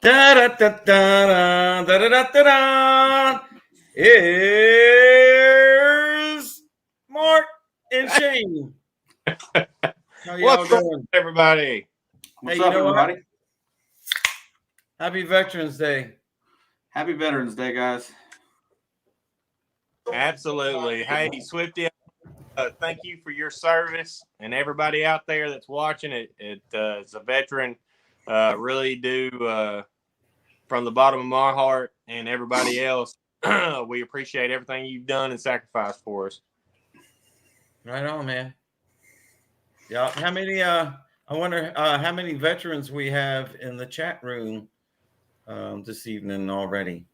Da da da da da da da da. Here's Mark and Shane. How y'all What's up, doing? everybody? What's Hey, up, you know what? everybody? Happy Veterans Day. Happy Veterans Day, guys. Absolutely. Hey, Swifty, thank you for your service, and everybody out there that's watching it. As a veteran, really do from the bottom of my heart and everybody else. We appreciate everything you've done and sacrificed for us. Right on, man. Yeah. How many? I wonder how many veterans we have in the chat room this evening already.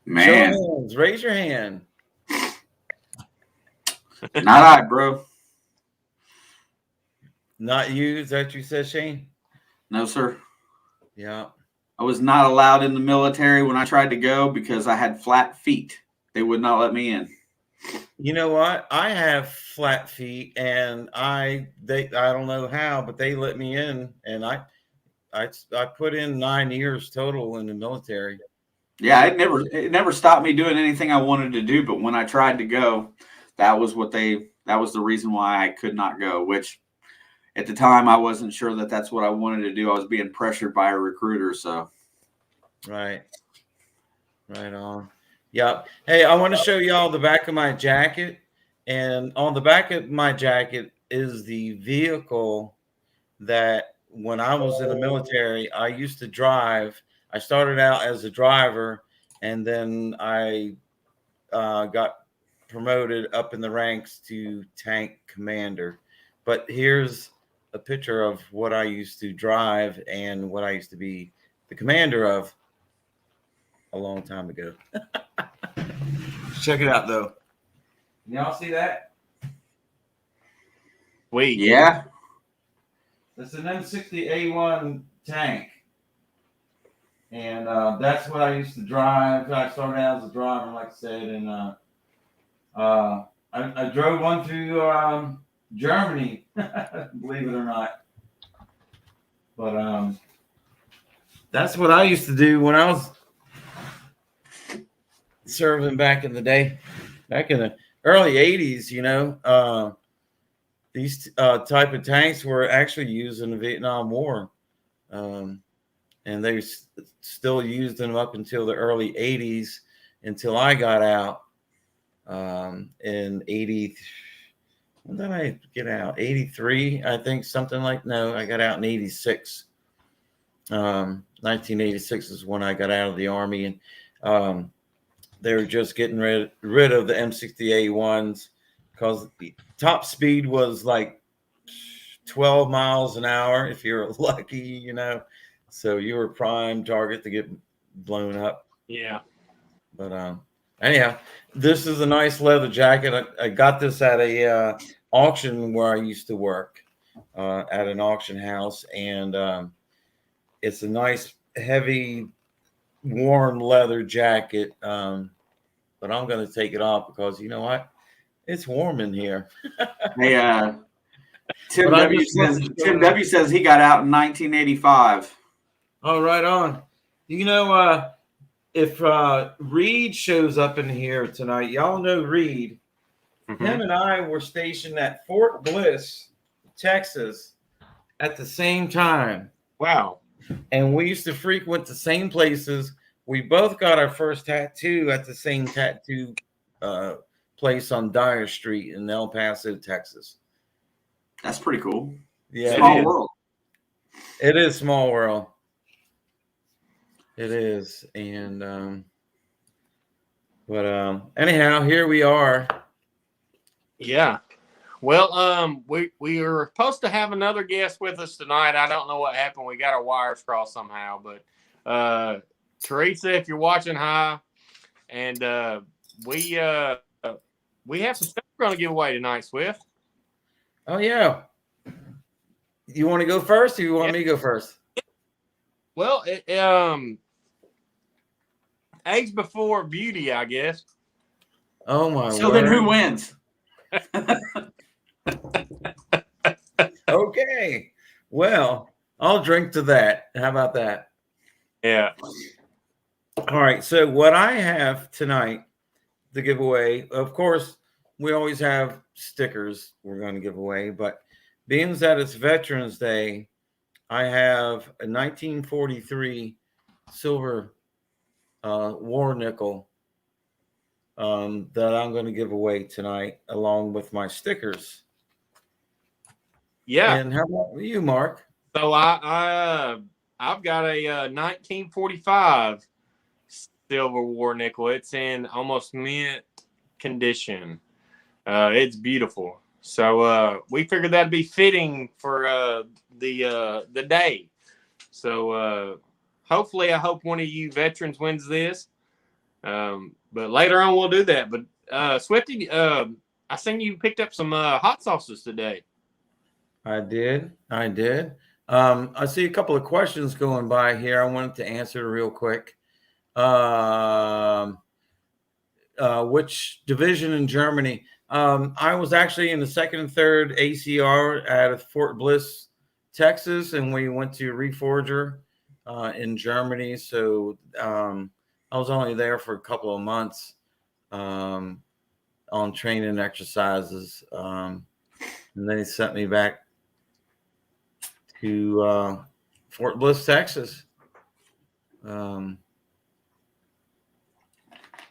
Show of Man, hands. Raise your hand. not I, bro. Not you. Is that what you said, Shane? No, sir. Yeah. I was not allowed in the military when I tried to go because I had flat feet. They would not let me in. You know what? I have flat feet, and I don't know how, but they let me in, and I put in 9 years total in the military. Yeah, it never stopped me doing anything I wanted to do. But when I tried to go, that was the reason why I could not go. Which at the time I wasn't sure that that's what I wanted to do. I was being pressured by a recruiter. So Right on. Yep. Hey, I want to show y'all the back of my jacket, and on the back of my jacket is the vehicle that when I was in the military I used to drive. I started out as a driver, and then I got promoted up in the ranks to tank commander. But here's a picture of what I used to drive and what I used to be the commander of a long time ago. Check it out, though. Y'all see that? Sweet. yeah, It's an M60A1 tank. And that's what I used to drive. I started out as a driver, like I said, and I drove one through Germany, believe it or not. But that's what I used to do when I was serving back in the day, back in the early 80s. These type of tanks were actually used in the Vietnam War. And they still used them up until the early 80s, until I got out in 80. When did I get out? 83, I think, something like. No, I got out in 86. 1986 is when I got out of the Army, and they were just getting rid of the M60A1s because the top speed was like 12 miles an hour if you're lucky, So you were prime target to get blown up. Yeah. But anyhow, this is a nice leather jacket. I got this at a auction where I used to work at an auction house, and it's a nice, heavy, warm leather jacket. But I'm going to take it off because you know what? It's warm in here. hey, Tim But I W just wanted says to show Tim it. W says he got out in 1985. Oh, right on. If Reed shows up in here tonight, y'all know Reed. Mm-hmm. Him and I were stationed at Fort Bliss, Texas, at the same time. Wow. And we used to frequent the same places. We both got our first tattoo at the same tattoo place on Dyer Street in El Paso, Texas. That's pretty cool. Yeah, Small world. It is small world. It is. And anyhow, here we are. Yeah. Well, we were supposed to have another guest with us tonight. I don't know what happened. We got our wires crossed somehow, but Teresa, if you're watching, hi. And we have some stuff we're going to give away tonight, Swift. Oh yeah. You want to go first, or you want me to go first? Well, age before beauty, I guess. Oh my So word. then who wins? Okay. Well, I'll drink to that. How about that? Yeah. All right. So what I have tonight to give away, of course, we always have stickers we're going to give away, but being that it's Veterans Day, I have a 1943 silver war nickel that I'm going to give away tonight, along with my stickers. Yeah. And how about you, Mark? So I've got a 1945 Silver War nickel. It's in almost mint condition. It's beautiful. So we figured that'd be fitting for the day. So hopefully, I hope one of you veterans wins this. But later on, we'll do that. But Swifty, I seen you picked up some hot sauces today. I did. I see a couple of questions going by here. I wanted to answer real quick. Which division in Germany? I was actually in the 2nd and 3rd ACR at Fort Bliss, Texas, and we went to Reforger in Germany. So I was only there for a couple of months on training exercises. And they sent me back to Fort Bliss, Texas.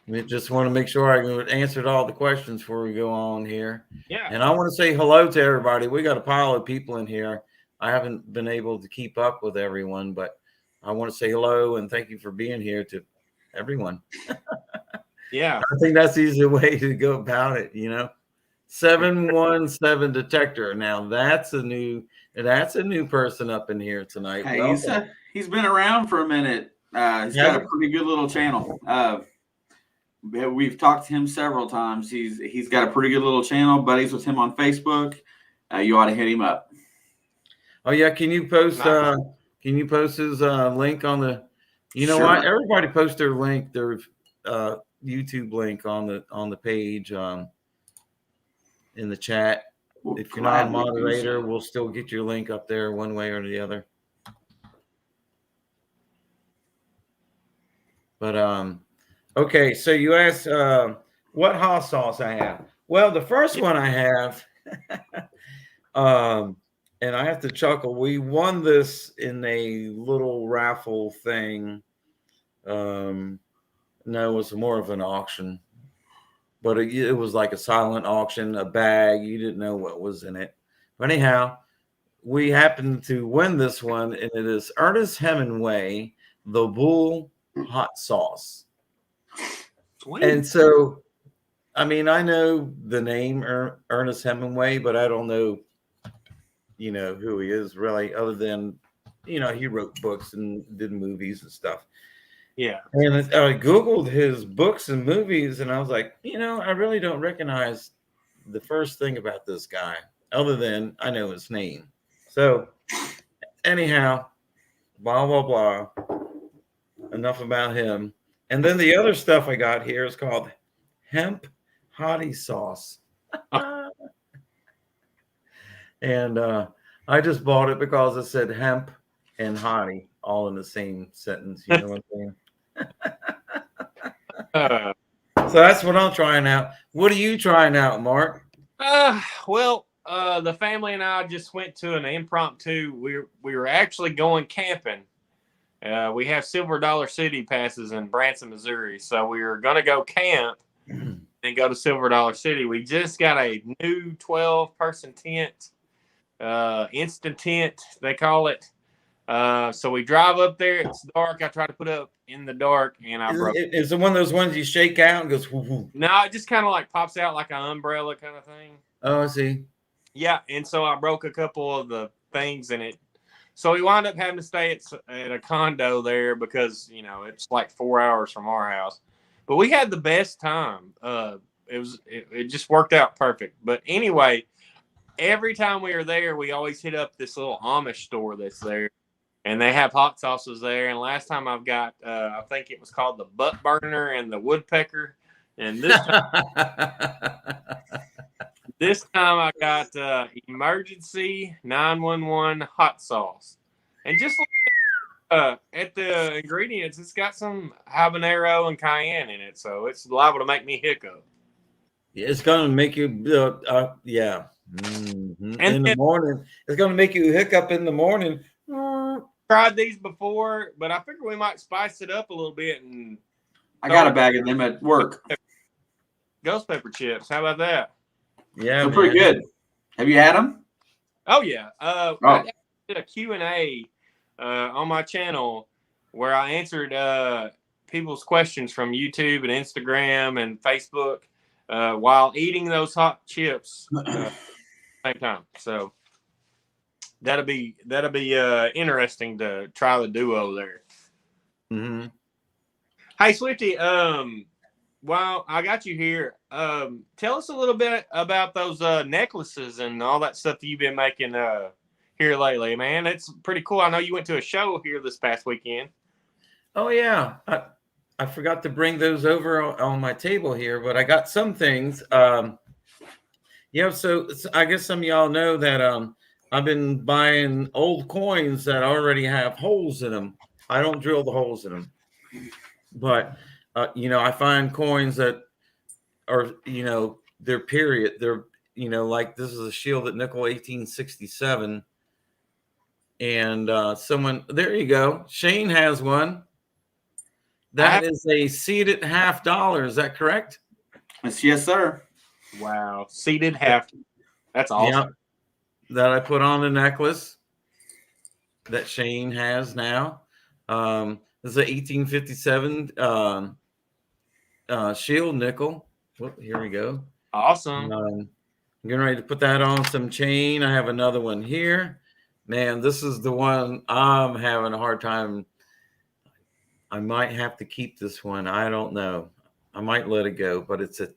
We just want to make sure I answered all the questions before we go on here. Yeah. And I want to say hello to everybody. We got a pile of people in here. I haven't been able to keep up with everyone, but I want to say hello and thank you for being here to everyone. Yeah. I think that's the easy way to go about it, 717 Detector. Now that's a new person up in here tonight. Hey, he's been around for a minute. He's got a pretty good little channel. We've talked to him several times. He's got a pretty good little channel. Buddies with him on Facebook. You ought to hit him up. Oh yeah, can you post his link on the? You know what? Everybody post their link, their YouTube link on the page in the chat. If you're not a moderator, we'll still get your link up there one way or the other. But okay, so you asked what hot sauce I have. Well, the first one I have, and I have to chuckle. We won this in a little raffle thing. No, it was more of an auction, but it was like a silent auction, a bag. You didn't know what was in it. But anyhow, we happened to win this one, and it is Ernest Hemingway, the Bull Hot Sauce. Sweet. And so, I mean, I know the name Ernest Hemingway, but I don't know, who he is really, other than, he wrote books and did movies and stuff. Yeah. And I Googled his books and movies, and I was like, I really don't recognize the first thing about this guy, other than I know his name. So, anyhow, blah, blah, blah. Enough about him. And then the other stuff I got here is called Hemp Hottie Sauce. And I just bought it because it said hemp and hottie all in the same sentence. You know what I'm saying? So that's what I'm trying out. What are you trying out, Mark? Well, the family and I just went to an impromptu. We were actually going camping. We have Silver Dollar City passes in Branson, Missouri. So we were going to go camp and go to Silver Dollar City. We just got a new 12-person tent, instant tent, they call it. So we drive up there. It's dark. I try to put up in the dark, and I broke it. Is it one of those ones you shake out and goes, whoo? No, it just kind of like pops out like an umbrella kind of thing. Oh, I see. Yeah, and so I broke a couple of the things in it. So we wound up having to stay at a condo there because, it's like 4 hours from our house. But we had the best time. It just worked out perfect. But anyway, every time we were there, we always hit up this little Amish store that's there. And they have hot sauces there. And last time I've got, I think it was called the Butt Burner and the Woodpecker. And this time, I got emergency 911 hot sauce. And just at the ingredients, it's got some habanero and cayenne in it, so it's liable to make me hiccup. It's gonna make you, yeah. Mm-hmm. And In the morning, it's gonna make you hiccup in the morning. tried these before, but I figure we might spice it up a little bit. And I got a bag of them at work. Ghost pepper chips. How about that? Yeah, they're pretty good. Have you had them? Oh yeah. I did a Q&A on my channel where I answered people's questions from YouTube and Instagram and Facebook while eating those hot chips at the same time. So that'll be interesting to try the duo there. Mm-hmm. Hey Swifty, while I got you here, tell us a little bit about those necklaces and all that stuff that you've been making here lately, man. It's pretty cool. I know you went to a show here this past weekend. Oh yeah, I forgot to bring those over on my table here, but I got some things. Yeah, so I guess some of y'all know that I've been buying old coins that already have holes in them. I don't drill the holes in them, but I find coins that are, they're period. They're, like this is a shielded nickel 1867. And someone, there you go. Shane has one. That is a seated $50. Is that correct? Yes, sir. Wow. Seated half. That's awesome. Yeah, that I put on the necklace that Shane has now. This is an 1857 shield nickel. Here we go. Awesome. I'm getting ready to put that on some chain. I have another one here. Man, this is the one I'm having a hard time. I might have to keep this one. I don't know. I might let it go, but it's a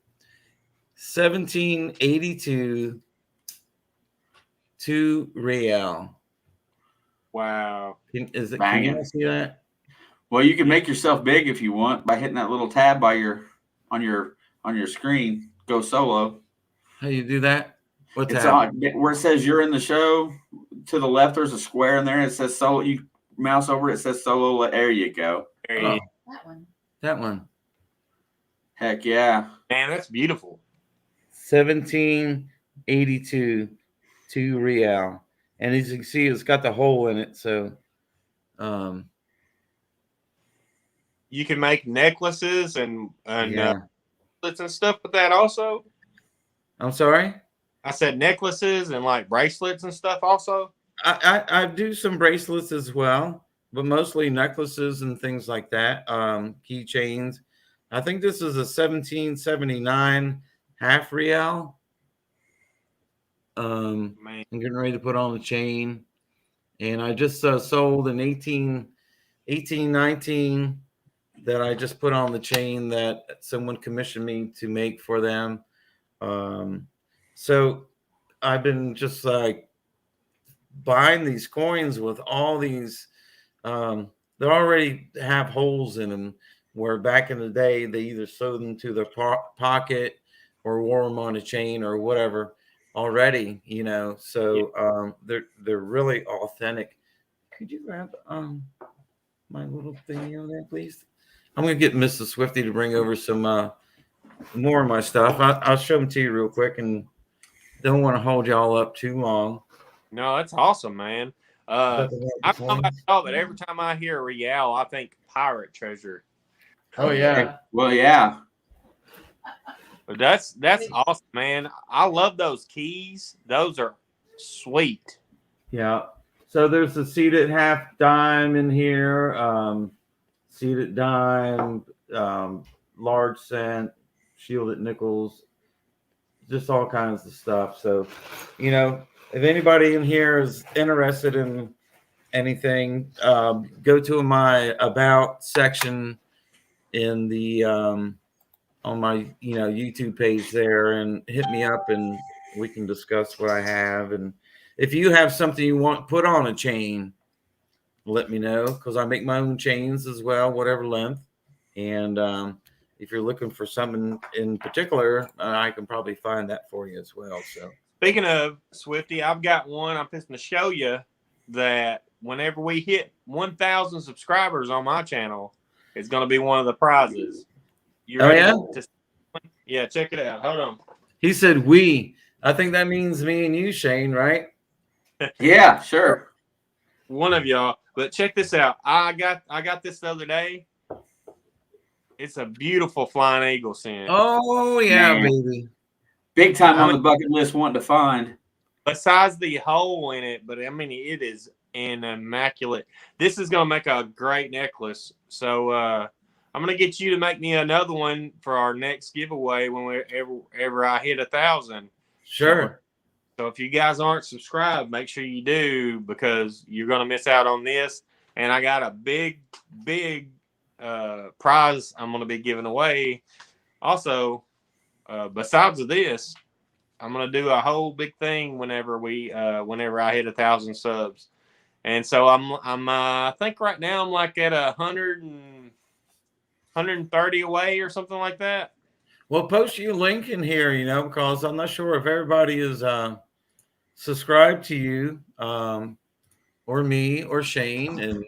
1782 2 real. Wow. Can Banging. you see that? Well, you can make yourself big if you want by hitting that little tab on your screen. Go solo. How you do that? It's on where it says you're in the show. To the left, there's a square in there. It says solo. You mouse over it. It says solo. There you go. Oh, that one. Heck yeah. Man, that's beautiful. 1782 2 real. And as you can see, it's got the hole in it. So you can make necklaces and bracelets and stuff with that also. I'm sorry? I said necklaces and like bracelets and stuff also. I do some bracelets as well, but mostly necklaces and things like that. Keychains. I think this is a 1779 half real. I'm getting ready to put on the chain. And I just sold an 1819 that I just put on the chain that someone commissioned me to make for them. So I've been just like buying these coins with all these, they already have holes in them, where back in the day, they either sewed them to their pocket or wore them on a chain or whatever already, so they're really authentic. Could you grab my little thingy on there, please? I'm going to get Mrs. Swifty to bring over some more of my stuff. I'll show them to you real quick, and don't want to hold y'all up too long. No, that's awesome, man. I don't know about y'all, but every time I hear Real, I think pirate treasure. Oh yeah. Well, yeah. But that's awesome, man. I love those keys. Those are sweet. Yeah. So there's a seated half dime in here, seated dime, large cent, shielded nickels, just all kinds of stuff. So, if anybody in here is interested in anything, go to my about section in the on my YouTube page there and hit me up, and we can discuss what I have. And if you have something you want put on a chain, let me know, because I make my own chains as well, whatever length. And if you're looking for something in particular, I can probably find that for you as well. So speaking of Swifty, I've got one I'm fixing to show you that whenever we hit 1,000 subscribers on my channel, it's going to be one of the prizes. You ready? Yeah, check it out. Hold on. He said we. I think that means me and you, Shane, right? Yeah, sure. One of y'all. But check this out. I got this the other day. It's a beautiful flying eagle scent. Oh yeah, Man. baby. Big time on the bucket list wanting to find. Besides the hole in it, but I mean it is an immaculate. This is gonna make a great necklace. So I'm gonna get you to make me another one for our next giveaway when ever I hit 1,000. Sure. So if you guys aren't subscribed, make sure you do, because you're gonna miss out on this. And I got a big prize I'm gonna be giving away. Also, besides of this, I'm gonna do a whole big thing whenever I hit 1,000 subs. And so I think right now I'm like at 130 away or something like that. Well, post your link in here, because I'm not sure if everybody is subscribed to you, or me or Shane, and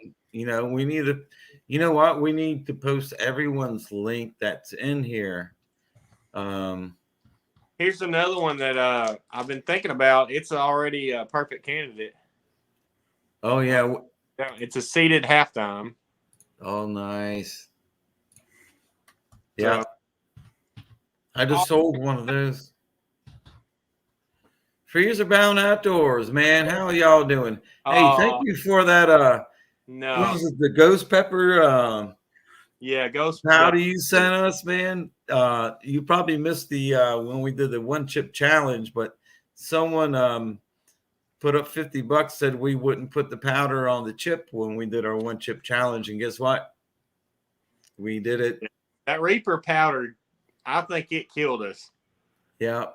we need to, we need to post everyone's link that's in here. Here's another one that I've been thinking about. It's already a perfect candidate. Oh yeah, it's a seated halftime. Oh, nice. Yeah, I just sold one of those. Trees are bound outdoors, man. How are y'all doing? Hey, thank you for that. No, what was it, the ghost pepper? Yeah, ghost. How do you send us, man? You probably missed the when we did the one chip challenge, but someone put up $50, said we wouldn't put the powder on the chip when we did our one chip challenge, and guess what? We did it. That Reaper powder, I think it killed us. Yeah.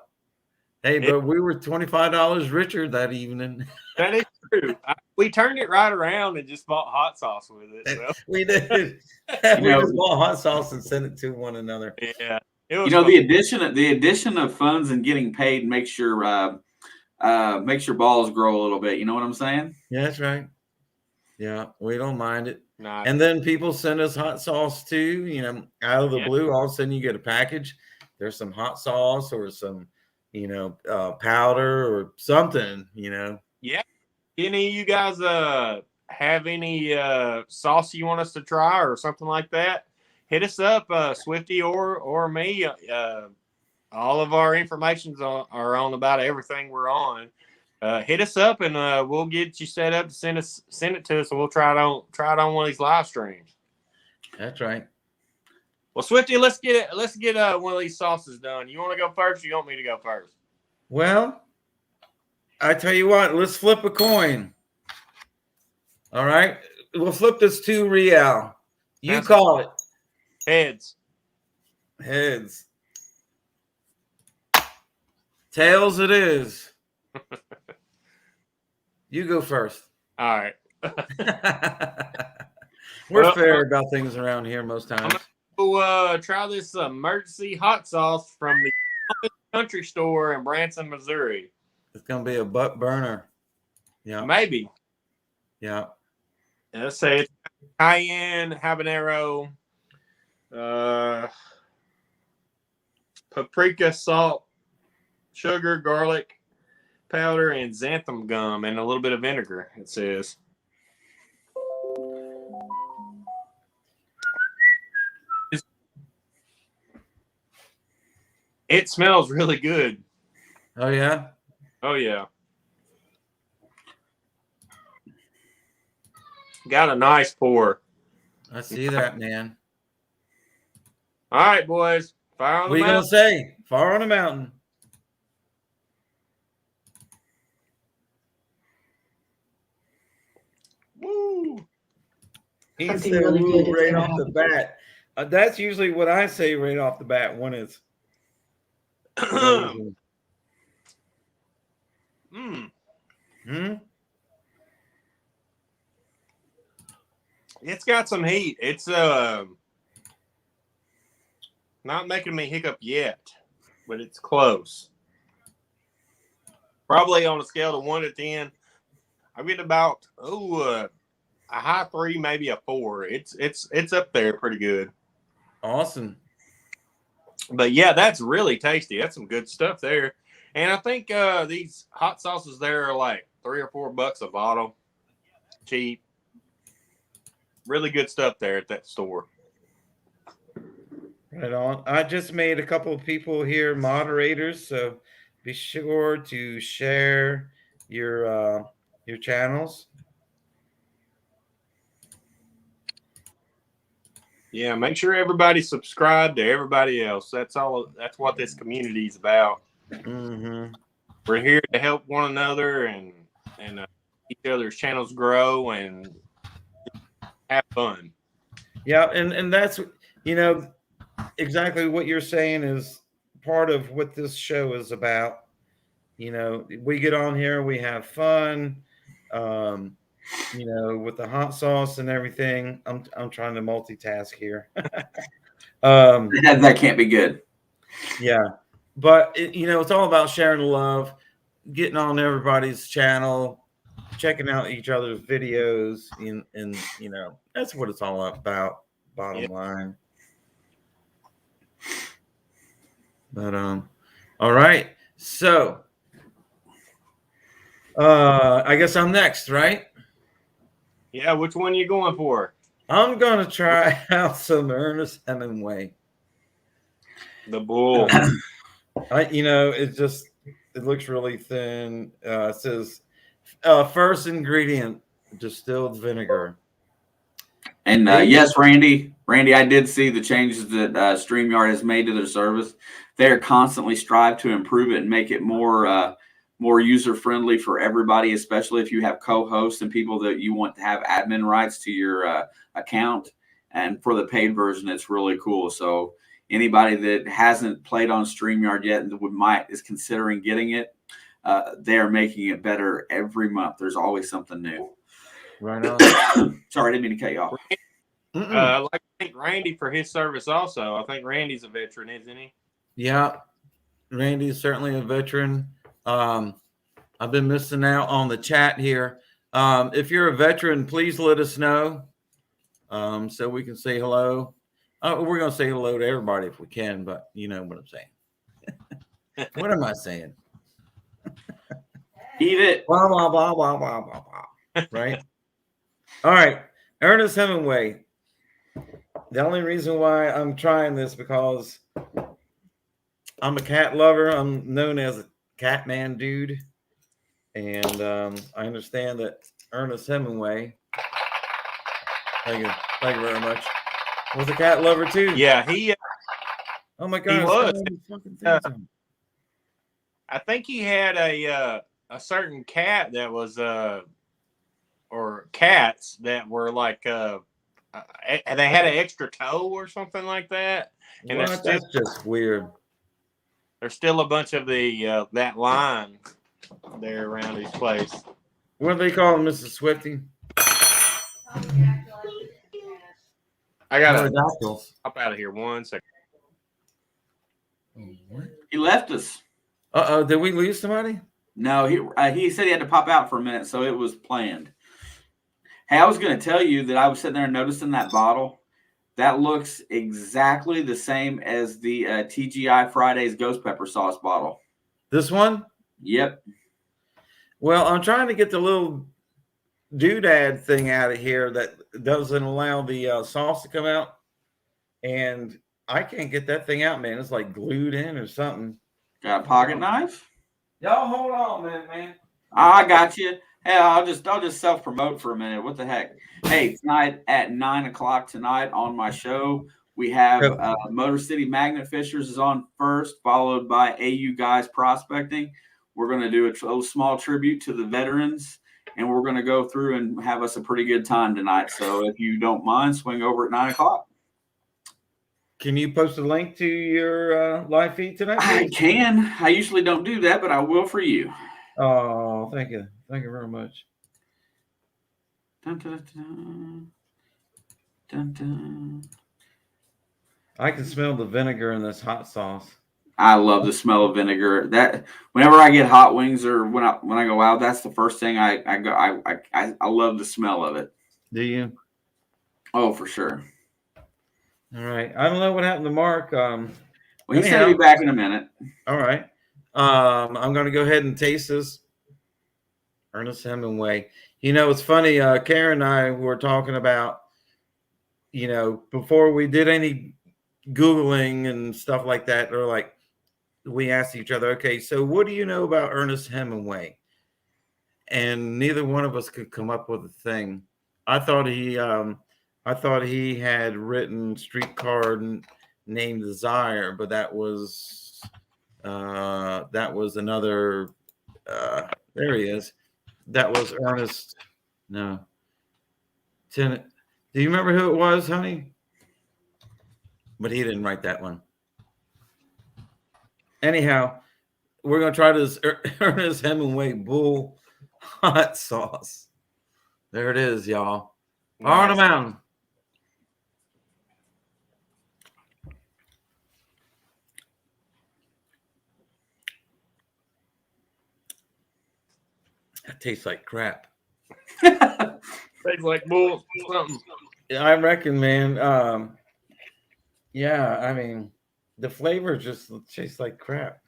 Hey, but we were $25 richer that evening. That is true. We turned it right around and just bought hot sauce with it. So. We did. We just bought hot sauce and sent it to one another. Yeah. The addition of funds and getting paid makes your balls grow a little bit. You know what I'm saying? Yeah, that's right. Yeah, we don't mind it. Nice. And then people send us hot sauce too. Out of the blue, all of a sudden you get a package. There's some hot sauce or some, powder or something. Yeah. Any of you guys have any sauce you want us to try or something like that? Hit us up, Swifty or me. All of our informations are on about everything we're on. Hit us up and we'll get you set up to send it to us, and we'll try it on one of these live streams. That's right. Well, Swifty, let's get one of these sauces done. You want to go first? Or you want me to go first? Well, I tell you what, let's flip a coin. All right, we'll flip this 2 real. You call it. Heads. Heads. Tails it is. You go first. All right. We're fair about things around here most times. We'll try this emergency hot sauce from the country store in Branson, Missouri. It's going to be a butt burner. Yeah. Maybe. Yeah. Let's say it's cayenne, habanero, paprika, salt, sugar, garlic powder, and xanthan gum, and a little bit of vinegar, it says. It smells really good. Oh, yeah? Oh, yeah. Got a nice pour. I see that, man. All right, boys. Fire on the mountain. What are you going to say? Fire on the mountain. Woo. He said really woo right off the bat. That's usually what I say right off the bat when it's. It's got some heat. It's not making me hiccup yet, but it's close. Probably on a scale of 1 to 10, I get about a high 3, maybe a 4. It's up there pretty good. Awesome. But yeah, that's really tasty. That's some good stuff there. And I think these hot sauces there are like $3 or $4 a bottle. Cheap. Really good stuff there at that store. Right on. I just made a couple of people here moderators, so be sure to share your channels. Yeah, make sure everybody subscribe to everybody else. That's all. That's what this community is about. Mm-hmm. We're here to help one another and each other's channels grow and have fun. Yeah, and that's exactly what you're saying is part of what this show is about. We get on here, we have fun. With the hot sauce and everything. I'm trying to multitask here. That can't be good. Yeah, but it's all about sharing love, getting on everybody's channel, checking out each other's videos, and that's what it's all about. Bottom line. But all right. So I guess I'm next, right? Yeah, which one are you going for? I'm gonna try out some Ernest Hemingway. The bull. It looks really thin. It says first ingredient, distilled vinegar. And yes, Randy, I did see the changes that StreamYard has made to their service. They're constantly strive to improve it and make it more user friendly for everybody, especially if you have co-hosts and people that you want to have admin rights to your account. And for the paid version, it's really cool. So anybody that hasn't played on StreamYard yet and is considering getting it, they are making it better every month. There's always something new. Right on. Sorry, I didn't mean to cut you off. I'd like to thank Randy for his service also. I think Randy's a veteran, isn't he? Yeah, Randy is certainly a veteran. I've been missing out on the chat here. If you're a veteran, please let us know so we can say hello. We're going to say hello to everybody if we can, but you know what I'm saying. What am I saying? Eat it. Blah, blah, blah, blah, blah, blah, blah. Right? All right. Ernest Hemingway. The only reason why I'm trying this because I'm a cat lover. I'm known as a cat man dude. And I understand that Ernest Hemingway, thank you very much, was a cat lover too. Yeah, he. Oh my God, he was. I think he had a certain cat that was or cats that were like they had an extra toe or something like that. And that's just weird. There's still a bunch of the that line there around his place. What do they call him, Mrs. Swifty? I gotta hop out of here 1 second. He left us. Did we lose somebody? No, he said he had to pop out for a minute, so it was planned. Hey, I was going to tell you that I was sitting there noticing that bottle. That looks exactly the same as the TGI Fridays Ghost Pepper Sauce bottle. This one? Yep. Well, I'm trying to get the little doodad thing out of here that doesn't allow the sauce to come out. And I can't get that thing out, man. It's like glued in or something. Got a pocket knife? Y'all hold on a minute, man. I got you. Hey, I'll just self-promote for a minute. What the heck? Hey, tonight at 9:00 tonight on my show, we have Motor City Magnet Fishers is on first, followed by AU Guys Prospecting. We're going to do a small tribute to the veterans, and we're going to go through and have us a pretty good time tonight. So if you don't mind, swing over at 9:00. Can you post a link to your live feed tonight, please? I can. I usually don't do that, but I will for you. Oh, thank you. Thank you very much. Dun, dun, dun, dun, dun. I can smell the vinegar in this hot sauce. I love the smell of vinegar. That whenever I get hot wings or when I go out, that's the first thing I love the smell of it. Do you? Oh, for sure. All right. I don't know what happened to Mark. Well, he said he'll be back in a minute. All right. I'm going to go ahead and taste this Ernest Hemingway. You know, it's funny. Karen and I were talking about, you know, before we did any Googling and stuff like that, or like we asked each other, okay, so what do you know about Ernest Hemingway? And neither one of us could come up with a thing. I thought he had written Streetcar Named Desire, but that was another. There he is. That was Ernest. No. Do you remember who it was, honey? But he didn't write that one. Anyhow, we're gonna try this Ernest Hemingway Bull Hot Sauce. There it is, y'all. Nice. On the mountain. That tastes like crap. Tastes like bull something. I reckon, man. Yeah, I mean, the flavor just tastes like crap.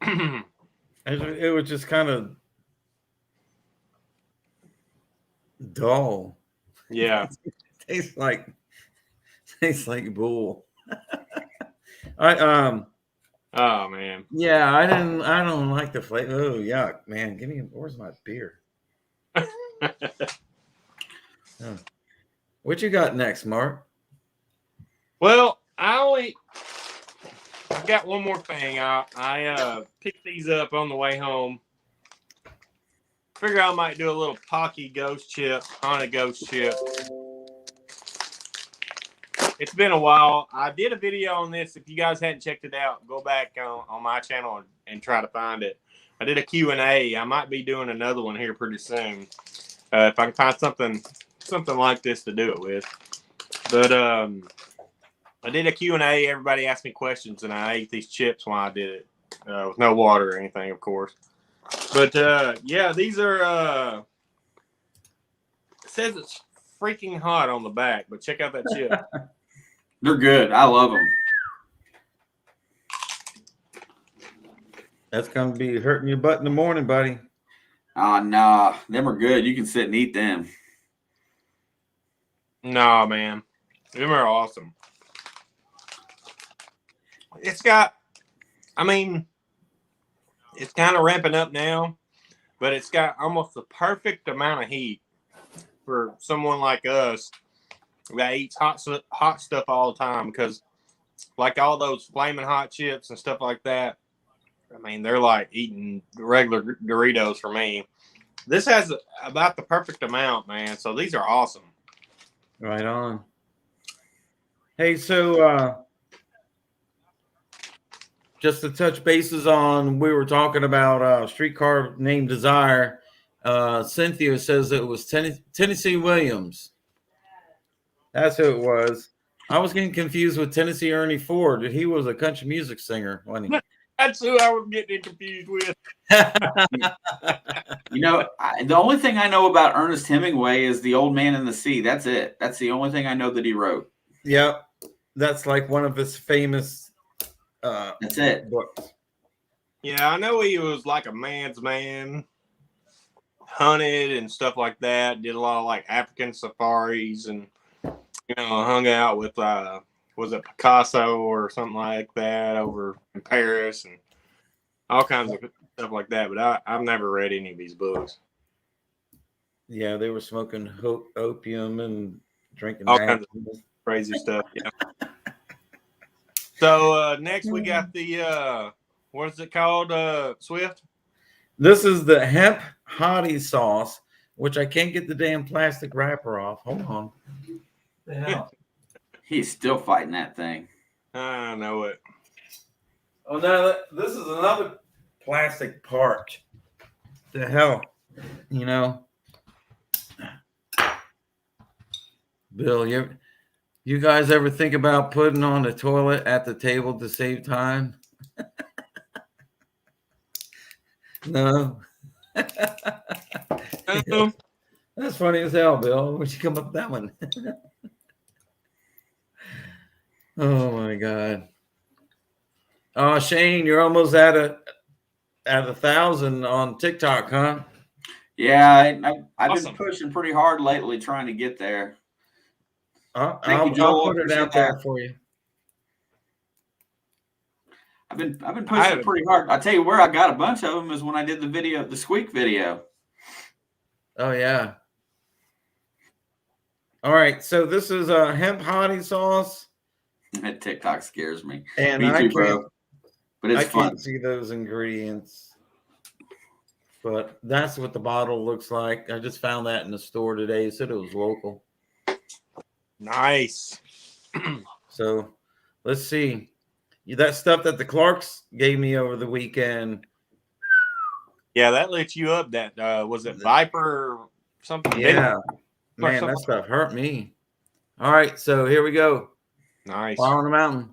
It was just kind of dull. Yeah. tastes like bull. Oh man. Yeah, I don't like the flavor. Oh yuck, man. Where's my beer? Oh. What you got next, Mark? Well, I've got one more thing. I picked these up on the way home. Figure I might do a little Pocky ghost chip, haunted ghost chip. It's been a while. I did a video on this. If you guys hadn't checked it out, go back on my channel and try to find it. I did a Q&A. I might be doing another one here pretty soon. If I can find something like this to do it with. But I did a Q&A. Everybody asked me questions, and I ate these chips while I did it. With no water or anything, of course. But, yeah, these are... it says it's freaking hot on the back, but check out that chip. They're good. I love them. That's gonna be hurting your butt in the morning, buddy. Oh, nah. Them are good. You can sit and eat them. Nah, man. Them are awesome. It's got, I mean, it's kind of ramping up now, but it's got almost the perfect amount of heat for someone like us that eats hot stuff all the time, because like all those flaming hot chips and stuff like that, I mean, they're like eating regular Doritos for me. This has about the perfect amount, man. So these are awesome. Right on. Hey, so just to touch bases on, we were talking about Streetcar Named Desire. Cynthia says it was Tennessee Williams. That's who it was. I was getting confused with Tennessee Ernie Ford. He was a country music singer, wasn't he? That's who I was getting confused with. You know, the only thing I know about Ernest Hemingway is The Old Man and the Sea. That's it. That's the only thing I know that he wrote. Yep. That's like one of his famous that's it. books. Yeah, I know he was like a man's man, hunted and stuff like that. Did a lot of like African safaris, and hung out with was it Picasso or something like that over in Paris, and all kinds of stuff like that. But I've never read any of these books. Yeah, they were smoking opium and drinking all kinds of crazy stuff. Yeah. So next we got the what is it called, Swift? This is the Hemp Hottie sauce, which I can't get the damn plastic wrapper off. Hold on. The hell? He's still fighting that thing. I know it. Oh no, this is another plastic part. The hell, Bill, You guys ever think about putting on a toilet at the table to save time? No. That's funny as hell, Bill. Where'd you come up with that one? Oh my God. Oh, Shane, you're almost at 1,000 on TikTok, huh? Yeah, I've Awesome. been pushing pretty hard lately trying to get there. Thank you, I'll Joel. put it Appreciate out there that. for you. I've been pushing pretty hard. I tell you where I got a bunch of them is when I did the squeak video. Oh yeah. All right, so this is a hemp hottie sauce. That TikTok scares me. And Me too, bro. But it's fun. Can't see those ingredients. But that's what the bottle looks like. I just found that in the store today. It said it was local. Nice. So let's see. That stuff that the Clarks gave me over the weekend. Yeah, that lit you up. That was it Viper or something? Yeah. Man, that stuff hurt me. All right, so here we go. Nice. Fire on the mountain.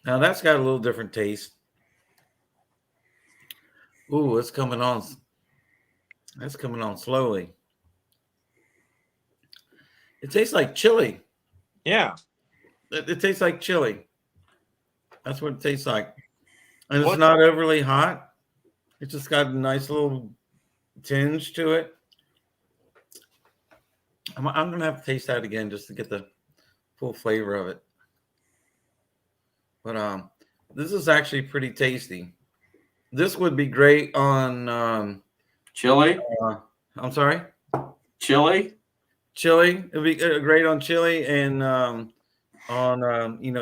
Now that's got a little different taste. Ooh, it's coming on. That's coming on slowly. It tastes like chili. Yeah. It tastes like chili. That's what it tastes like. And it's not overly hot. It's just got a nice little tinge to it. I'm going to have to taste that again just to get the full flavor of it. But this is actually pretty tasty. This would be great on chili. I'm sorry? Chili? Chili. It would be great on chili and on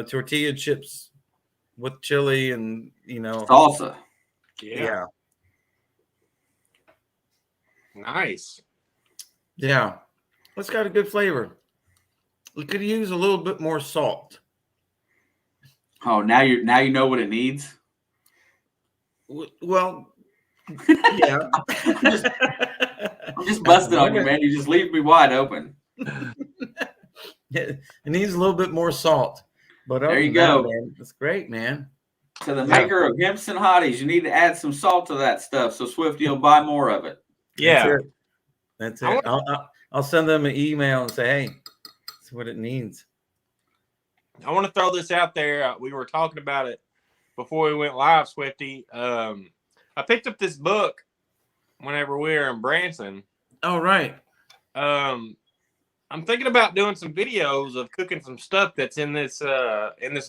tortilla chips with chili and salsa. Yeah. Nice. Yeah. It's got a good flavor. We could use a little bit more salt. Oh, now you know what it needs? Well, yeah. I'm just busting on you, man. You just leave me wide open. It needs a little bit more salt. But there you go. Man, it's great, man. To the maker of Hemps and Hotties, you need to add some salt to that stuff so Swifty will buy more of it. Yeah. That's it. I'll send them an email and say, hey, that's what it needs. I want to throw this out there. We were talking about it before we went live, Swifty. I picked up this book whenever we were in Branson. Oh, right. I'm thinking about doing some videos of cooking some stuff that's in this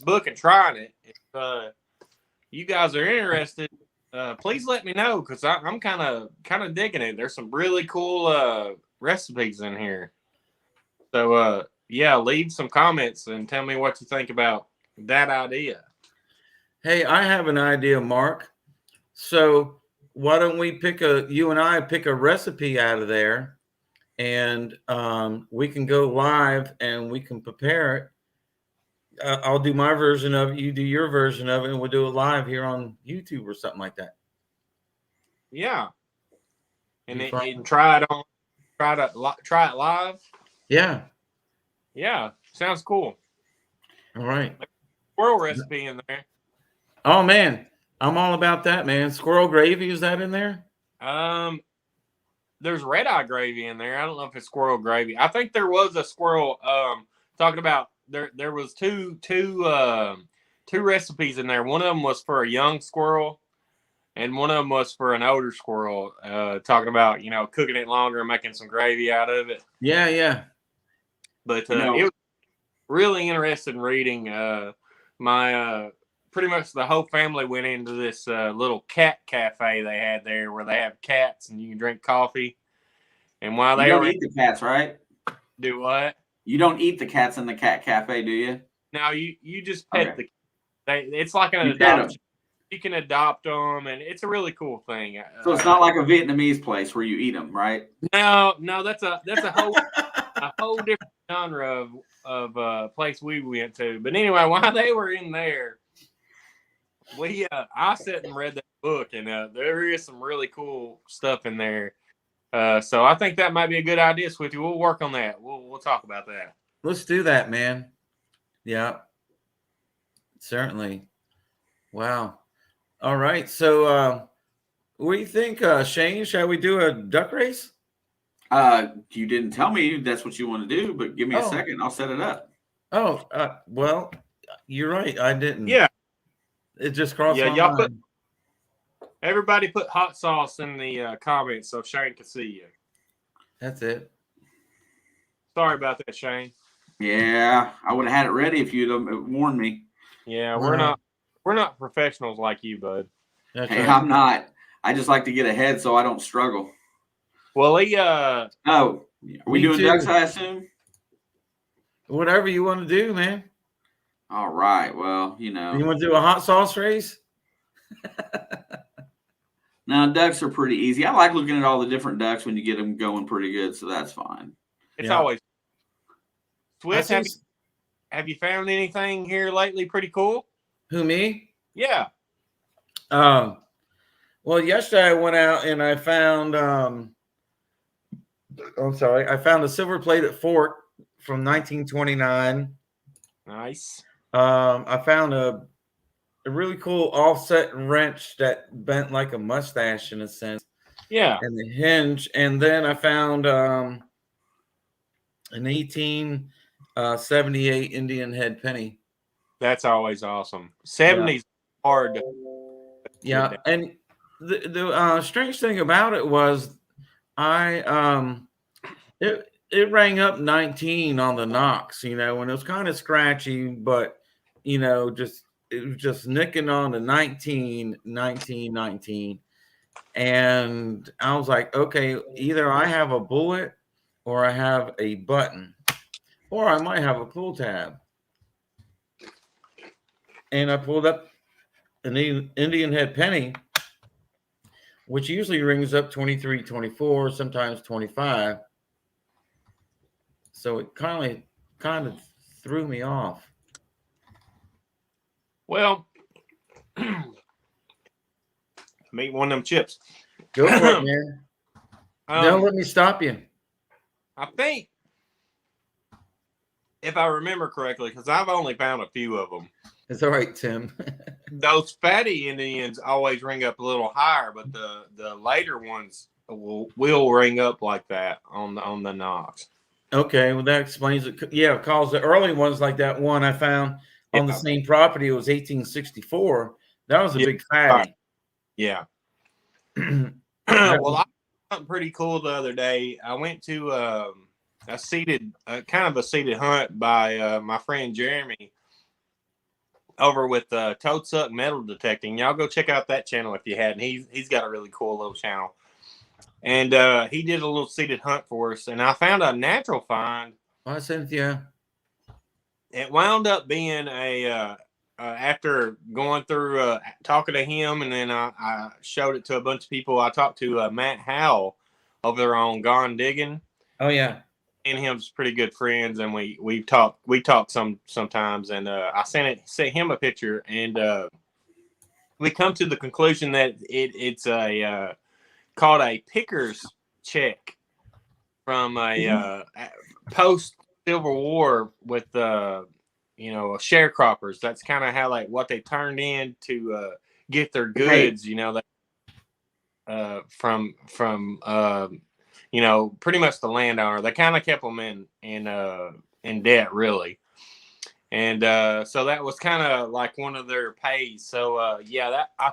book and trying it. If you guys are interested, please let me know because I'm kind of digging it. There's some really cool recipes in here. So yeah, leave some comments and tell me what you think about that idea. Hey, I have an idea, Mark. So why don't you and I pick a recipe out of there, and we can go live and we can prepare it. I'll do my version of it, you do your version of it, and we'll do it live here on YouTube or something like that. Yeah, and then you can try it live. Yeah. Yeah, sounds cool. All right. Squirrel recipe in there. Oh man, I'm all about that, man. Squirrel gravy, is that in there? There's red eye gravy in there. I don't know if it's squirrel gravy. I think there was a squirrel. Talking about there was two recipes in there. One of them was for a young squirrel, and one of them was for an older squirrel. Talking about cooking it longer and making some gravy out of it. Yeah. But it was really interesting reading. My pretty much the whole family went into this little cat cafe they had there where they have cats and you can drink coffee. And while they don't eat the cats, right? Do what? You don't eat the cats in the cat cafe, do you? No, you just pet it's like an adoption. You can adopt them, and it's a really cool thing. So it's not like a Vietnamese place where you eat them, right? No, that's a whole different genre of place we went to. But anyway, while they were in there, I sat and read that book, and there is some really cool stuff in there. So I think that might be a good idea, Swifty. We'll work on that. We'll talk about that. Let's do that, man. Yeah, certainly. Wow. All right. So, what do you think, Shane? Shall we do a duck race? You didn't tell me that's what you want to do, but give me a second. I'll set it up. Oh, well, you're right. I didn't. Yeah. It just crossed my y'all mind. Everybody put hot sauce in the comments so Shane can see you. That's it. Sorry about that, Shane. Yeah, I would have had it ready if you'd have warned me. Yeah, we're not professionals like you, bud. That's Hey, right. I'm not. I just like to get ahead so I don't struggle. Well, are we doing ducks, I assume? Whatever you want to do, man. All right. Well, You want to do a hot sauce race? Now, ducks are pretty easy. I like looking at all the different ducks when you get them going pretty good, so that's fine. It's always Swift. Have you found anything here lately pretty cool? Who, me? Yeah. Well, yesterday I went out and I found I found a silver-plated fork from 1929. Nice. I found a really cool offset wrench that bent like a mustache in a sense. Yeah. And the hinge. And then I found an 1878 Indian head penny. That's always awesome. 70s hard. Yeah. And the strange thing about it was it rang up 19 on the knocks, when it was kind of scratchy, but it was just nicking on the 19. And I was like, okay, either I have a bullet or I have a button, or I might have a pull tab. And I pulled up an Indian head penny, which usually rings up 23, 24, sometimes 25. So it kind of threw me off. Well, make one of them chips. Go for it, man. Don't let me stop you. I think, if I remember correctly, because I've only found a few of them. It's all right, Tim. Those fatty Indians always ring up a little higher, but the later ones will ring up like that on the knocks. Okay, well that explains it. Yeah, because the early ones, like that one I found on the same property, it was 1864. That was a big fatty. Yeah. Well, I found something pretty cool the other day. I went to a seated hunt by my friend Jeremy over with Toad Suck Metal Detecting. Y'all go check out that channel if you hadn't. He's got a really cool little channel. And he did a little seated hunt for us, and I found a natural find. I sent you. It wound up being after going through talking to him, and then I showed it to a bunch of people. I talked to Matt Howell over there on Gone Digging. Oh yeah, and him's pretty good friends, and we talk sometimes. And I sent him a picture, and we come to the conclusion that it's a called a picker's check from a post Civil War with sharecroppers. That's kind of how what they turned in to get their goods. From pretty much the landowner. They kind of kept them in debt, really. And so that was kind of like one of their pays. So I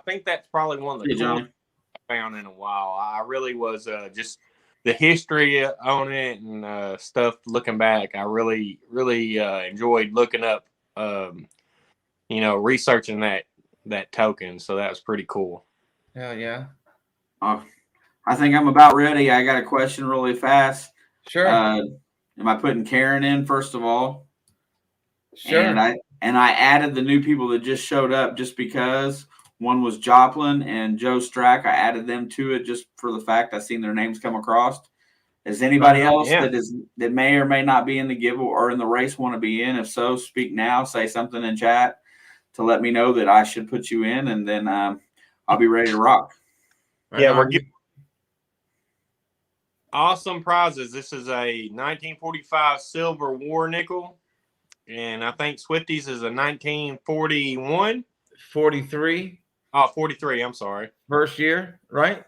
think that's probably one of the coolest I found in a while. I really was just the history on it and stuff. Looking back, I really enjoyed looking up, researching that token. So that was pretty cool. Hell yeah. I think I'm about ready. I got a question really fast. Sure. Am I putting Karen in first of all? Sure. And I added the new people that just showed up just because. One was Joplin and Joe Strack. I added them to it just for the fact I've seen their names come across. Is anybody else that may or may not be in the giveaway or in the race want to be in? If so, speak now. Say something in chat to let me know that I should put you in, and then I'll be ready to rock. Right Yeah, on. we're giving awesome prizes. This is a 1945 silver war nickel, and I think Swifty's is a 1941. 43. Oh, 43. I'm sorry. First year, right?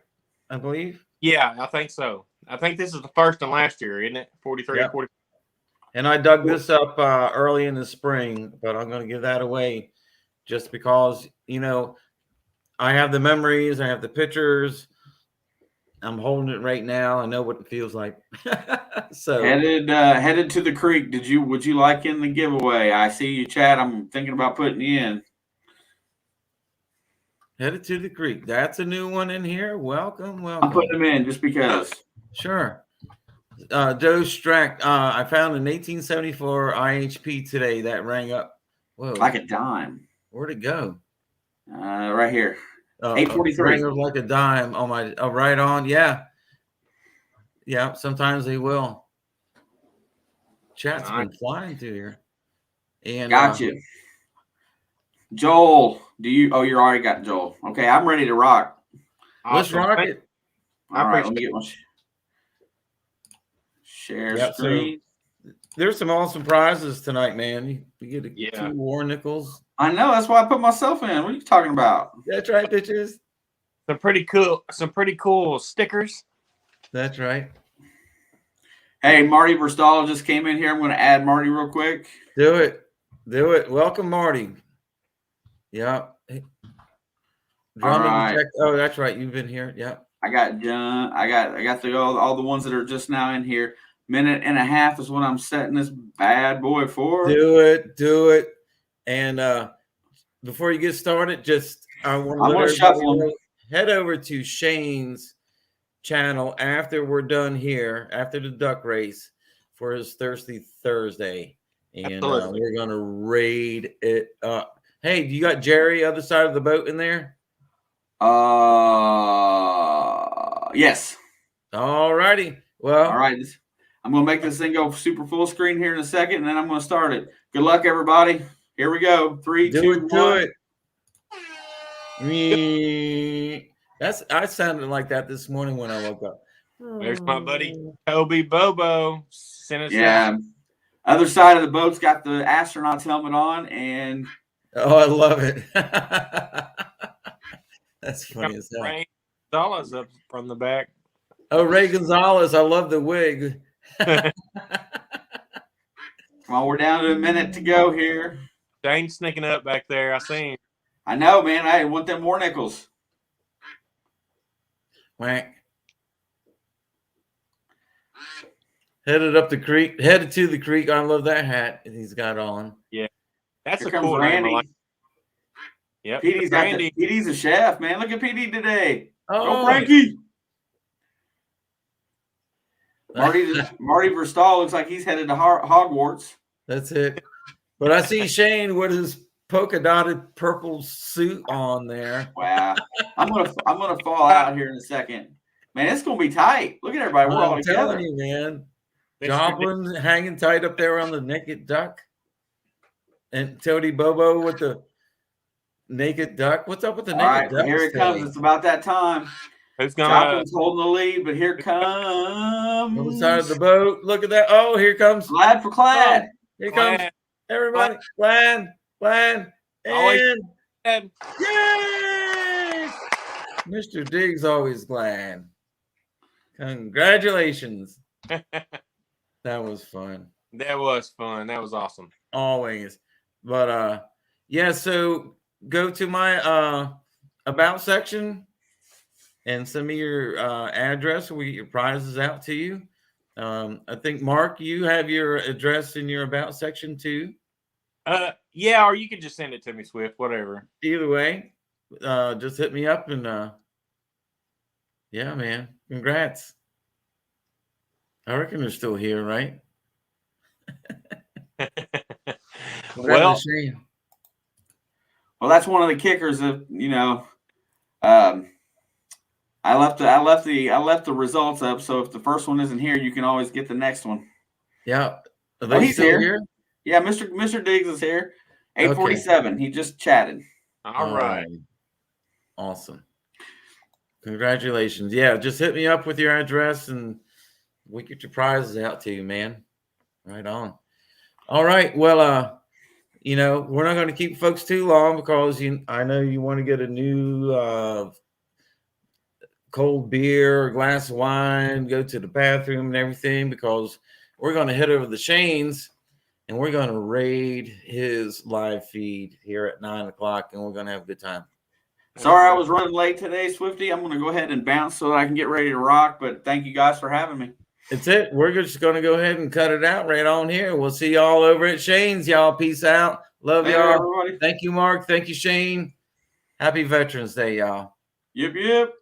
I believe. Yeah, I think so. I think this is the first and last year, isn't it? 43 Yep. 40. And I dug this up early in the spring, but I'm going to give that away just because, I have the memories, I have the pictures. I'm holding it right now. I know what it feels like. So headed to the creek. Would you like in the giveaway? I see you, Chad. I'm thinking about putting you in. Headed to the creek. That's a new one in here. Welcome. I'm putting them in just because. Sure. Joe Strack. I found an 1874 IHP today that rang up. Whoa. Like a dime. Where'd it go? Right here. 843. Rang up like a dime on my right on. Yeah. Yeah. Sometimes they will. Chat's been flying through here. And got you. Joel, you already got Joel. Okay, I'm ready to rock. Let's rock it. All right, let me get my share screen. So there's some awesome prizes tonight, man. You get 2 war nickels. I know, that's why I put myself in. What are you talking about? That's right, bitches. Some pretty cool stickers. That's right. Hey, Marty Verstal just came in here. I'm going to add Marty real quick. Do it. Welcome, Marty. Yeah. Right. Oh, that's right. You've been here. Yeah. I got John. I got all the ones that are just now in here. Minute and a half is what I'm setting this bad boy for. Do it. And before you get started, I want to shuffle them. Head over to Shane's channel after we're done here, after the duck race, for his Thirsty Thursday, and we're gonna raid it up. Hey, you got Jerry other side of the boat in there? Yes. All righty. Well, all right. I'm gonna make this thing go super full screen here in a second, and then I'm gonna start it. Good luck, everybody. Here we go. 3, 2, 1. I sounded like that this morning when I woke up. There's my buddy Toby Bobo. Other side of the boat's got the astronaut's helmet on, and I love it. That's funny as hell. Ray Gonzalez up from the back. Oh, Ray Gonzalez, I love the wig. Well, we're down to a minute to go here. Shane's sneaking up back there. I seen. I know, man. I want them more nickels. Whack. Headed to the creek. I love that hat he's got on. Yeah, that's Here a cool Randy. Like. Yep, PD's a chef, man. Look at PD today. Oh, go Frankie. Marty Verstal looks like he's headed to Hogwarts. That's it. But I see Shane with his polka dotted purple suit on there. Wow. I'm gonna fall out here in a second. Man, it's gonna be tight. Look at everybody. We're all together. I'm telling you, man. Joplin hanging tight up there on the naked duck. And Toady Bobo with the naked duck. What's up with the naked duck? Here it comes. It's about that time. Joplin's holding the lead, but here comes on the side of the boat. Look at that. Oh, here comes Glad for Clad. Oh, here comes everybody. Glad. And yay! Mr. Diggs always glad. Congratulations. That was fun. That was fun. That was awesome. Always. But so go to my about section and send me your address. We get your prizes out to you. I think, Mark, you have your address in your about section too. Yeah, or you can just send it to me, Swift, whatever. Either way, just hit me up and yeah, man. Congrats. I reckon they're still here, right? Well, that's one of the kickers of, I left the results up, so if the first one isn't here, you can always get the next one. Yeah. He's still here? Yeah, Mr. Diggs is here. 847. Okay. He just chatted. All right. Awesome. Congratulations. Yeah, just hit me up with your address and we'll get your prizes out to you, man. Right on. All right. Well, we're not going to keep folks too long because I know you want to get a new cold beer, or glass of wine, go to the bathroom and everything, because we're going to head over to Shane's and we're going to raid his live feed here at 9:00, and we're going to have a good time. Sorry I was running late today, Swifty. I'm going to go ahead and bounce so that I can get ready to rock, but thank you guys for having me. It's it. We're just going to go ahead and cut it out right on here. We'll see y'all over at Shane's. Y'all, peace out. Love y'all. Everybody. Thank you, Mark. Thank you, Shane. Happy Veterans Day, y'all. Yep, yep.